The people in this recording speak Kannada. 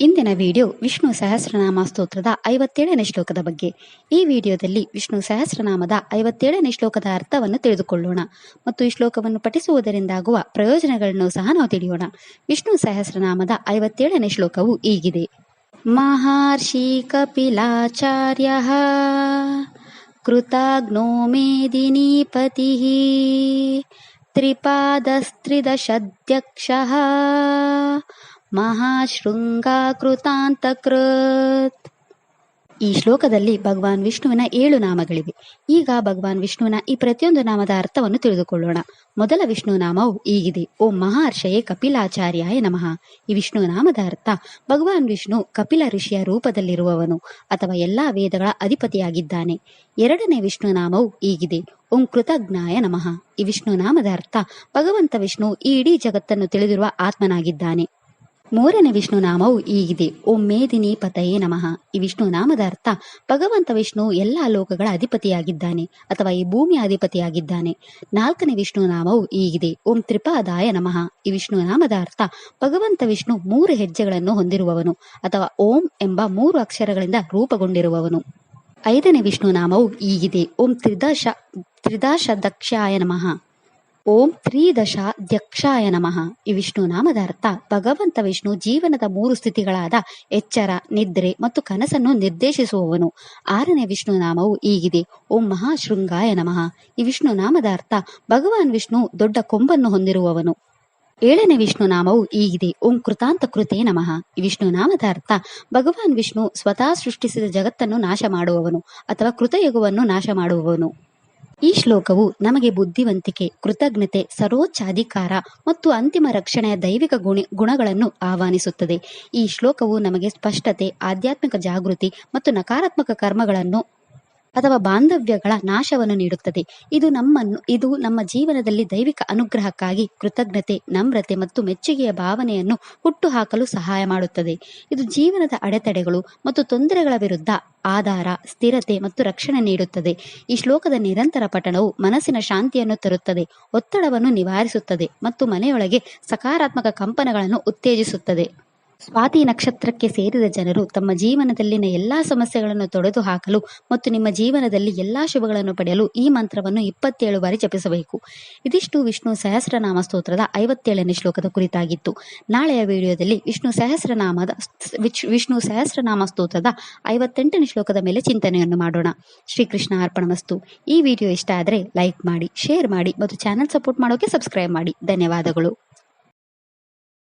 ಇಂದಿನ ವಿಡಿಯೋ ವಿಷ್ಣು ಸಹಸ್ರನಾಮ ಸ್ತೋತ್ರದ 57ನೇ ಶ್ಲೋಕದ ಬಗ್ಗೆ. ಈ ವಿಡಿಯೋದಲ್ಲಿ ವಿಷ್ಣು ಸಹಸ್ರನಾಮದ 57ನೇ ಶ್ಲೋಕದ ಅರ್ಥವನ್ನು ತಿಳಿದುಕೊಳ್ಳೋಣ ಮತ್ತು ಈ ಶ್ಲೋಕವನ್ನು ಪಠಿಸುವುದರಿಂದಾಗುವ ಪ್ರಯೋಜನಗಳನ್ನು ಸಹ ನಾವು ತಿಳಿಯೋಣ. ವಿಷ್ಣು ಸಹಸ್ರನಾಮದ 57ನೇ ಶ್ಲೋಕವು ಹೀಗಿದೆ. ಮಹರ್ಷಿ ಕಪಿಲಾಚಾರ್ಯ ಕೃತಘ್ನೋ ಮೇದಿನೀಪತಿ ತ್ರಿಪಾದಸ್ತ್ರಿದಶಧ್ಯಕ್ಷಃ ಮಹಾಶೃಂಗಾಕೃತಾಂತಕೃತ್. ಈ ಶ್ಲೋಕದಲ್ಲಿ ಭಗವಾನ್ ವಿಷ್ಣುವಿನ 7 ನಾಮಗಳಿವೆ. ಈಗ ಭಗವಾನ್ ವಿಷ್ಣುವಿನ ಈ ಪ್ರತಿಯೊಂದು ನಾಮದ ಅರ್ಥವನ್ನು ತಿಳಿದುಕೊಳ್ಳೋಣ. ಮೊದಲ ವಿಷ್ಣು ನಾಮವು ಹೀಗಿದೆ. ಓಂ ಮಹರ್ಷಯೇ ಕಪಿಲಾಚಾರ್ಯಾಯ ನಮಃ. ಈ ವಿಷ್ಣು ನಾಮದ ಅರ್ಥ ಭಗವಾನ್ ವಿಷ್ಣು ಕಪಿಲ ಋಷಿಯ ರೂಪದಲ್ಲಿರುವವನು ಅಥವಾ ಎಲ್ಲಾ ವೇದಗಳ ಅಧಿಪತಿಯಾಗಿದ್ದಾನೆ. ಎರಡನೇ ವಿಷ್ಣು ನಾಮವು ಹೀಗಿದೆ. ಓಂ ಕೃತಜ್ಞಾಯ ನಮಃ. ಈ ವಿಷ್ಣು ನಾಮದ ಅರ್ಥ ಭಗವಂತ ವಿಷ್ಣು ಈ ಇಡೀ ಜಗತ್ತನ್ನು ತಿಳಿದಿರುವ ಆತ್ಮನಾಗಿದ್ದಾನೆ. ಮೂರನೇ ವಿಷ್ಣು ನಾಮವು ಹೀಗಿದೆ. ಓಂ ಮೇದಿನೀಪತಯೇ ನಮಃ. ಈ ವಿಷ್ಣು ನಾಮದ ಅರ್ಥ ಭಗವಂತ ವಿಷ್ಣು ಎಲ್ಲಾ ಲೋಕಗಳ ಅಧಿಪತಿಯಾಗಿದ್ದಾನೆ ಅಥವಾ ಈ ಭೂಮಿಯ ಅಧಿಪತಿಯಾಗಿದ್ದಾನೆ. ನಾಲ್ಕನೇ ವಿಷ್ಣು ನಾಮವು ಹೀಗಿದೆ. ಓಂ ತ್ರಿಪಾದಾಯ ನಮಃ. ಈ ವಿಷ್ಣು ನಾಮದ ಅರ್ಥ ಭಗವಂತ ವಿಷ್ಣು 3 ಹೆಜ್ಜೆಗಳನ್ನು ಹೊಂದಿರುವವನು ಅಥವಾ ಓಂ ಎಂಬ 3 ಅಕ್ಷರಗಳಿಂದ ರೂಪುಗೊಂಡಿರುವವನು. ಐದನೇ ವಿಷ್ಣು ನಾಮವು ಹೀಗಿದೆ. ಓಂ ತ್ರಿದಶಾಯ ನಮಃ. ಓಂ ತ್ರಿದಶಾಧ್ಯಕ್ಷಾಯ ನಮಃ. ಈ ವಿಷ್ಣು ನಾಮದ ಅರ್ಥ ಭಗವಂತ ವಿಷ್ಣು ಜೀವನದ 3 ಸ್ಥಿತಿಗಳಾದ ಎಚ್ಚರ, ನಿದ್ರೆ ಮತ್ತು ಕನಸನ್ನು ನಿರ್ದೇಶಿಸುವವನು. ಆರನೇ ವಿಷ್ಣು ನಾಮವು ಹೀಗಿದೆ. ಓಂ ಮಹಾಶೃಂಗಾಯ ನಮಃ. ಈ ವಿಷ್ಣು ನಾಮದ ಅರ್ಥ ಭಗವಾನ್ ವಿಷ್ಣು ದೊಡ್ಡ ಕೊಂಬನ್ನು ಹೊಂದಿರುವವನು. ಏಳನೇ ವಿಷ್ಣು ನಾಮವು ಹೀಗಿದೆ. ಓಂ ಕೃತಾಂತಕೃತೇ ನಮಃ. ಈ ವಿಷ್ಣು ನಾಮದ ಅರ್ಥ ಭಗವಾನ್ ವಿಷ್ಣು ಸ್ವತಃ ಸೃಷ್ಟಿಸಿದ ಜಗತ್ತನ್ನು ನಾಶ ಮಾಡುವವನು ಅಥವಾ ಕೃತಯುಗವನ್ನು ನಾಶ ಮಾಡುವವನು. ಈ ಶ್ಲೋಕವು ನಮಗೆ ಬುದ್ಧಿವಂತಿಕೆ, ಕೃತಜ್ಞತೆ, ಸರ್ವೋಚ್ಚ ಅಧಿಕಾರ ಮತ್ತು ಅಂತಿಮ ರಕ್ಷಣೆಯ ದೈವಿಕ ಗುಣಗಳನ್ನು ಆಹ್ವಾನಿಸುತ್ತದೆ. ಈ ಶ್ಲೋಕವು ನಮಗೆ ಸ್ಪಷ್ಟತೆ, ಆಧ್ಯಾತ್ಮಿಕ ಜಾಗೃತಿ ಮತ್ತು ನಕಾರಾತ್ಮಕ ಕರ್ಮಗಳನ್ನು ಅಥವಾ ಬಾಂಧವ್ಯಗಳ ನಾಶವನ್ನು ನೀಡುತ್ತದೆ. ಇದು ನಮ್ಮ ಜೀವನದಲ್ಲಿ ದೈವಿಕ ಅನುಗ್ರಹಕ್ಕಾಗಿ ಕೃತಜ್ಞತೆ, ನಮ್ರತೆ ಮತ್ತು ಮೆಚ್ಚುಗೆಯ ಭಾವನೆಯನ್ನು ಹುಟ್ಟುಹಾಕಲು ಸಹಾಯ ಮಾಡುತ್ತದೆ. ಇದು ಜೀವನದ ಅಡೆತಡೆಗಳು ಮತ್ತು ತೊಂದರೆಗಳ ವಿರುದ್ಧ ಆಧಾರ, ಸ್ಥಿರತೆ ಮತ್ತು ರಕ್ಷಣೆ ನೀಡುತ್ತದೆ. ಈ ಶ್ಲೋಕದ ನಿರಂತರ ಪಠಣವು ಮನಸ್ಸಿನ ಶಾಂತಿಯನ್ನು ತರುತ್ತದೆ, ಒತ್ತಡವನ್ನು ನಿವಾರಿಸುತ್ತದೆ ಮತ್ತು ಮನೆಯೊಳಗೆ ಸಕಾರಾತ್ಮಕ ಕಂಪನಗಳನ್ನು ಉತ್ತೇಜಿಸುತ್ತದೆ. ಸ್ವಾತಿ ನಕ್ಷತ್ರಕ್ಕೆ ಸೇರಿದ ಜನರು ತಮ್ಮ ಜೀವನದಲ್ಲಿನ ಎಲ್ಲಾ ಸಮಸ್ಯೆಗಳನ್ನು ತೊಡೆದು ಹಾಕಲು ಮತ್ತು ನಿಮ್ಮ ಜೀವನದಲ್ಲಿ ಎಲ್ಲಾ ಶುಭಗಳನ್ನು ಪಡೆಯಲು ಈ ಮಂತ್ರವನ್ನು 27 ಬಾರಿ ಜಪಿಸಬೇಕು. ಇದಿಷ್ಟು ವಿಷ್ಣು ಸಹಸ್ರನಾಮ ಸ್ತೋತ್ರದ 57ನೇ ಶ್ಲೋಕದ ಕುರಿತಾಗಿತ್ತು. ನಾಳೆಯ ವಿಡಿಯೋದಲ್ಲಿ ವಿಷ್ಣು ಸಹಸ್ರನಾಮ ಸ್ತೋತ್ರದ 58ನೇ ಶ್ಲೋಕದ ಮೇಲೆ ಚಿಂತನೆಯನ್ನು ಮಾಡೋಣ. ಶ್ರೀಕೃಷ್ಣ ಅರ್ಪಣಮಸ್ತು. ಈ ವಿಡಿಯೋ ಇಷ್ಟ ಆದರೆ ಲೈಕ್ ಮಾಡಿ, ಶೇರ್ ಮಾಡಿ ಮತ್ತು ಚಾನೆಲ್ ಸಪೋರ್ಟ್ ಮಾಡೋಕೆ ಸಬ್ಸ್ಕ್ರೈಬ್ ಮಾಡಿ. ಧನ್ಯವಾದಗಳು.